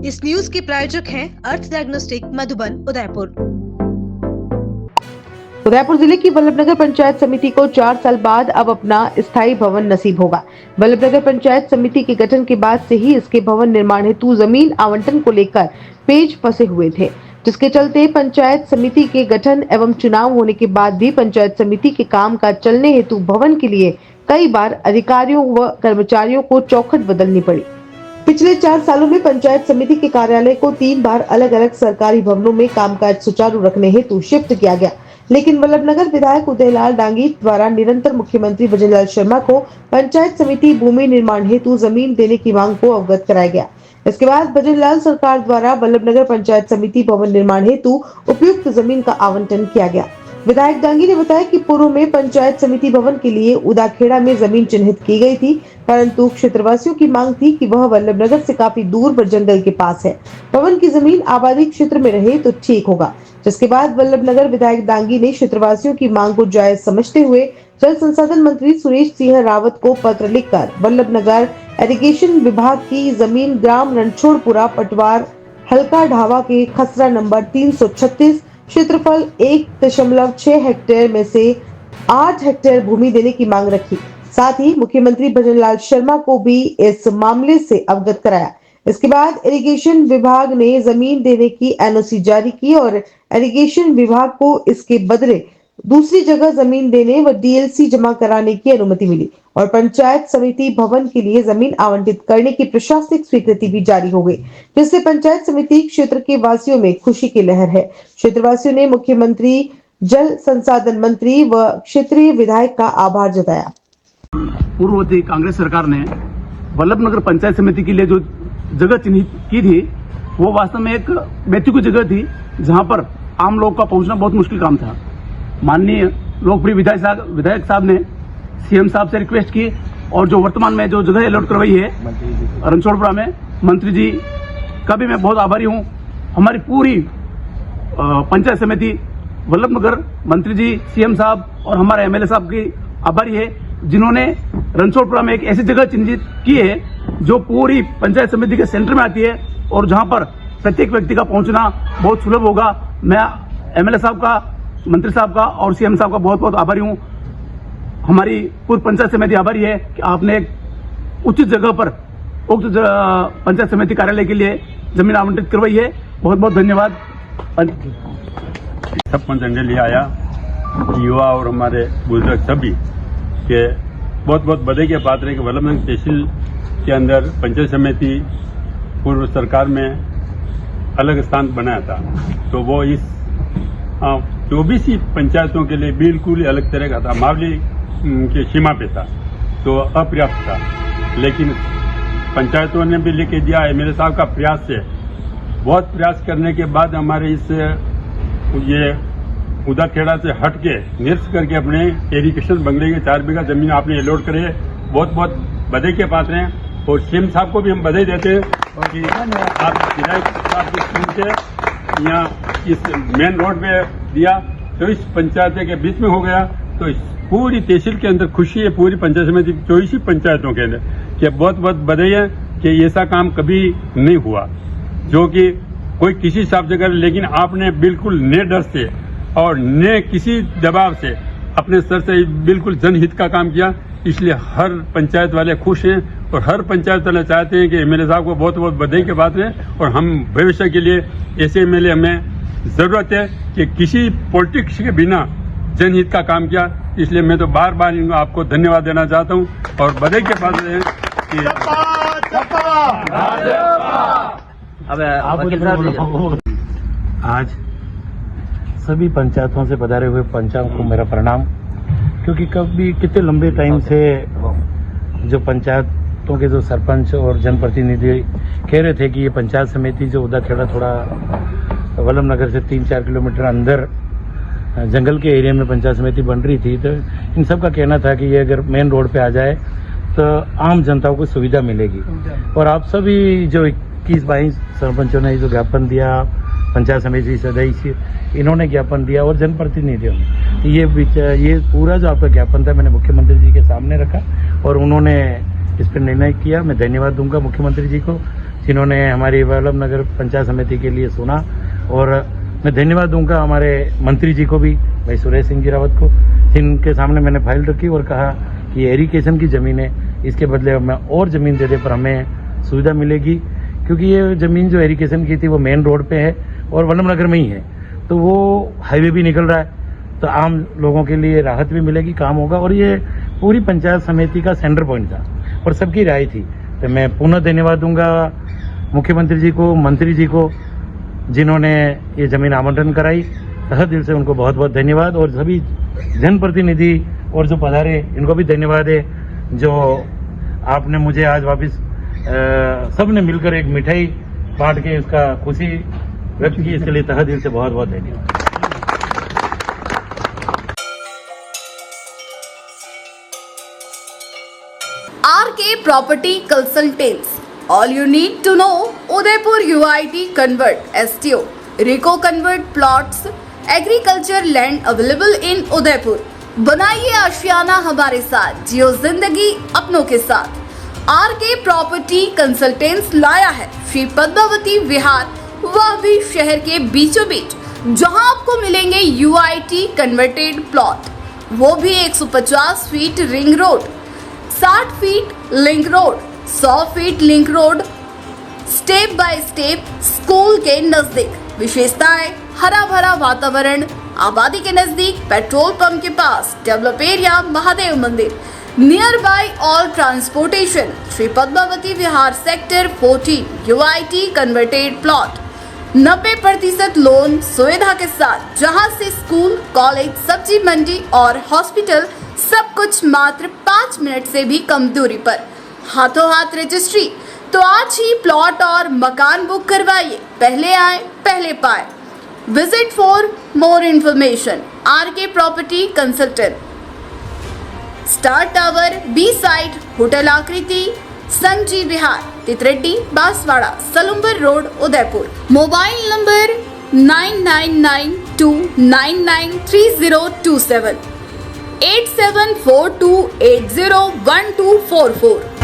इस न्यूज के प्रायोजक हैं अर्थ डायग्नोस्टिक मधुबन उदयपुर। उदयपुर जिले की वल्लभनगर पंचायत समिति को 4 साल बाद अब अपना स्थायी भवन नसीब होगा। वल्लभनगर पंचायत समिति के गठन के बाद से ही इसके भवन निर्माण हेतु जमीन आवंटन को लेकर पेच फंसे हुए थे, जिसके चलते पंचायत समिति के गठन एवं चुनाव होने के बाद भी पंचायत समिति के काम काज चलने हेतु भवन के लिए कई बार अधिकारियों व कर्मचारियों को चौखट बदलनी पड़ी। पिछले 4 सालों में पंचायत समिति के कार्यालय को 3 बार अलग अलग सरकारी भवनों में कामकाज सुचारू रखने हेतु शिफ्ट किया गया, लेकिन वल्लभनगर विधायक उदयलाल डांगी द्वारा निरंतर मुख्यमंत्री भजनलाल शर्मा को पंचायत समिति भूमि निर्माण हेतु जमीन देने की मांग को अवगत कराया गया। इसके बाद भजनलाल सरकार द्वारा वल्लभनगर पंचायत समिति भवन निर्माण हेतु उपयुक्त जमीन का आवंटन किया गया। विधायक डांगी ने बताया कि पूर्व में पंचायत समिति भवन के लिए उदाखेड़ा में जमीन चिन्हित की गई थी, परंतु क्षेत्रवासियों की मांग थी कि वह वल्लभनगर से काफी दूर पर जंगल के पास है, भवन की जमीन आबादी क्षेत्र में रहे तो ठीक होगा। जिसके बाद वल्लभनगर विधायक डांगी ने क्षेत्रवासियों की मांग को जायज समझते हुए जल संसाधन मंत्री सुरेश सिंह रावत को पत्र लिखकर वल्लभनगर इरिगेशन विभाग की जमीन ग्राम रणछोड़पुरा पटवार हल्का ढावा के खसरा नंबर 336 क्षेत्रफल 1.6 हेक्टेयर में से 8 हेक्टेयर भूमि देने की मांग रखी। साथ ही मुख्यमंत्री भजनलाल शर्मा को भी इस मामले से अवगत कराया। इसके बाद इरिगेशन विभाग ने जमीन देने की एनओसी जारी की और इरिगेशन विभाग को इसके बदले दूसरी जगह जमीन देने व डीएलसी जमा कराने की अनुमति मिली और पंचायत समिति भवन के लिए जमीन आवंटित करने की प्रशासनिक स्वीकृति भी जारी हो गई, जिससे पंचायत समिति क्षेत्र के वासियों में खुशी की लहर है। क्षेत्रवासियों ने मुख्यमंत्री, जल संसाधन मंत्री व क्षेत्रीय विधायक का आभार जताया। पूर्ववर्ती कांग्रेस सरकार ने वल्लभनगर पंचायत समिति के लिए जो जगह चिन्हित की थी, वो वास्तव में एक बेतुकी की जगह थी, जहां पर आम लोग का पहुंचना बहुत मुश्किल काम था। माननीय लोकप्रिय विधायक साहब ने सीएम साहब से रिक्वेस्ट की और जो वर्तमान में जो जगह अलॉट करवाई है रणछोड़पुरा में, मंत्री जी का भी मैं बहुत आभारी हूं। हमारी पूरी पंचायत समिति वल्लभनगर, मंत्री जी, सीएम साहब और हमारे एमएलए साहब की आभारी है, जिन्होंने रणछोड़पुरा में एक ऐसी जगह चिन्हित की है जो पूरी पंचायत समिति के सेंटर में आती है और जहां पर प्रत्येक व्यक्ति का पहुंचना बहुत सुलभ होगा। मैं एमएलए साहब का, मंत्री साहब का और सीएम साहब का बहुत बहुत आभारी हूं। हमारी पूरी पंचायत समिति आभारी है कि आपने एक उचित जगह पर उक्त पंचायत समिति कार्यालय के लिए जमीन आवंटित करवाई है। बहुत बहुत धन्यवाद। सरपंच अंजलि आया, युवा और हमारे बुजुर्ग सभी के बहुत बहुत बधाई के पात्र है कि वल्लभनगर तहसील के अंदर पंचायत समिति पूर्व सरकार में अलग स्थान बनाया था, तो वो इस 24 पंचायतों के लिए बिल्कुल अलग तरह का था, मावली की सीमा पे था, तो अपर्याप्त था। लेकिन पंचायतों ने भी लेके दिया, एमएलए साहब का प्रयास से, बहुत प्रयास करने के बाद हमारे इस ये उदाखेड़ा से हट के निरस्त करके अपने इरिगेशन बंगले के 4 बीघा जमीन आपने अलॉट करे, बहुत बहुत बधाई के पात्र हैं। और सीएम साहब को भी हम बधाई देते हैं कि आप विधायक साहब की स्कीम से यहाँ इस मेन रोड पे दिया, तो इस पंचायत के बीच में हो गया, तो इस पूरी तहसील के अंदर खुशी है, पूरी पंचायत समिति 24 पंचायतों के अंदर कि बहुत बहुत बधाई है कि ऐसा काम कभी नहीं हुआ जो कि कोई किसी हिसाब से करे, लेकिन आपने बिल्कुल ने डर से और ने किसी दबाव से अपने स्तर से बिल्कुल जनहित का काम किया। इसलिए हर पंचायत वाले खुश हैं और हर पंचायत वाले चाहते हैं कि एमएलए साहब को बहुत बहुत बधाई के बात है और हम भविष्य के लिए ऐसे एमएलए हमें जरूरत है कि किसी पॉलिटिक्स के बिना जनहित का काम किया। इसलिए मैं तो बार बार आपको धन्यवाद देना चाहता हूं और बधाई के पात्र हैं कि आज सभी पंचायतों से पधारे हुए पंचायतों को मेरा प्रणाम, क्योंकि कभी कितने लंबे टाइम से जो पंचायतों के जो सरपंच और जनप्रतिनिधि कह रहे थे कि ये पंचायत समिति जो उदाखेड़ा थोड़ा वल्लभनगर से 3-4 किलोमीटर अंदर जंगल के एरिया में पंचायत समिति बन रही थी, तो इन सब का कहना था कि ये अगर मेन रोड पे आ जाए तो आम जनता को सुविधा मिलेगी। और आप सभी जो 21-22 सरपंचों ने जो ज्ञापन दिया, पंचायत समिति सदस्य इन्होंने ज्ञापन दिया और जनप्रतिनिधियों ने, तो ये पूरा जो आपका ज्ञापन था मैंने मुख्यमंत्री जी के सामने रखा और उन्होंने इस पर निर्णय किया। मैं धन्यवाद दूंगा मुख्यमंत्री जी को जिन्होंने हमारी वल्लभ नगर पंचायत समिति के लिए सुना। और मैं धन्यवाद दूंगा हमारे मंत्री जी को भी, भाई सुरेश सिंह जी रावत को, जिनके सामने मैंने फाइल रखी और कहा कि एरिगेशन की जमीन है, इसके बदले मैं और जमीन दे दे पर हमें सुविधा मिलेगी, क्योंकि ये जमीन जो एरिगेशन की थी वो मेन रोड पे है और वल्लभ नगर में ही है, तो वो हाईवे भी निकल रहा है, तो आम लोगों के लिए राहत भी मिलेगी, काम होगा। और ये पूरी पंचायत समिति का सेंटर पॉइंट था और सबकी राय थी। तो मैं पुनः धन्यवाद दूंगा मुख्यमंत्री जी को, मंत्री जी को, जिन्होंने ये जमीन आवंटन कराई। तहे दिल से उनको बहुत बहुत धन्यवाद। और सभी जनप्रतिनिधि और जो पधारे इनको भी धन्यवाद है, जो आपने मुझे आज वापस सब ने मिलकर एक मिठाई बांट के उसका खुशी व्यक्त की, इसके लिए तहे दिल से बहुत बहुत धन्यवाद। RK Property Consultants. All you need to know: Udaipur UIT Convert STO, Rico Convert Plots, Agriculture Land available in Udaipur. बनाइए आशियाना हमारे साथ, जियो जिंदगी अपनों के साथ। RK Property Consultants लाया है श्री पद्मावती विहार, वह भी शहर के बीचों बीच, जहां आपको मिलेंगे UIT कन्वर्टेड प्लॉट, वो भी 150 feet ring road, 60 feet link road, 100 feet link road, step by step school के नजदीक। विशेषताएं: हरा भरा वातावरण, आबादी के नजदीक, पेट्रोल पंप के पास, डेवलप एरिया, महादेव मंदिर, near by all transportation. Shri Padmavati Vihar sector 14 UIT converted plot, 90% loan सुविधा के साथ, जहां से स्कूल, कॉलेज, सब्जी मंडी और हॉस्पिटल सब कुछ मात्र 5 मिनट से भी कम दूरी पर। हाथों हाथ रजिस्ट्री। तो आज ही प्लॉट और मकान बुक करवाइए, पहले आए पहले पाए। Visit for more information RK property consultant, star tower, B side, hotel Akriti, Sanjeev Vihar, Titardi, Banswara, Salumbar road, Udaipur. Mobile number 9992993027, 8742801244।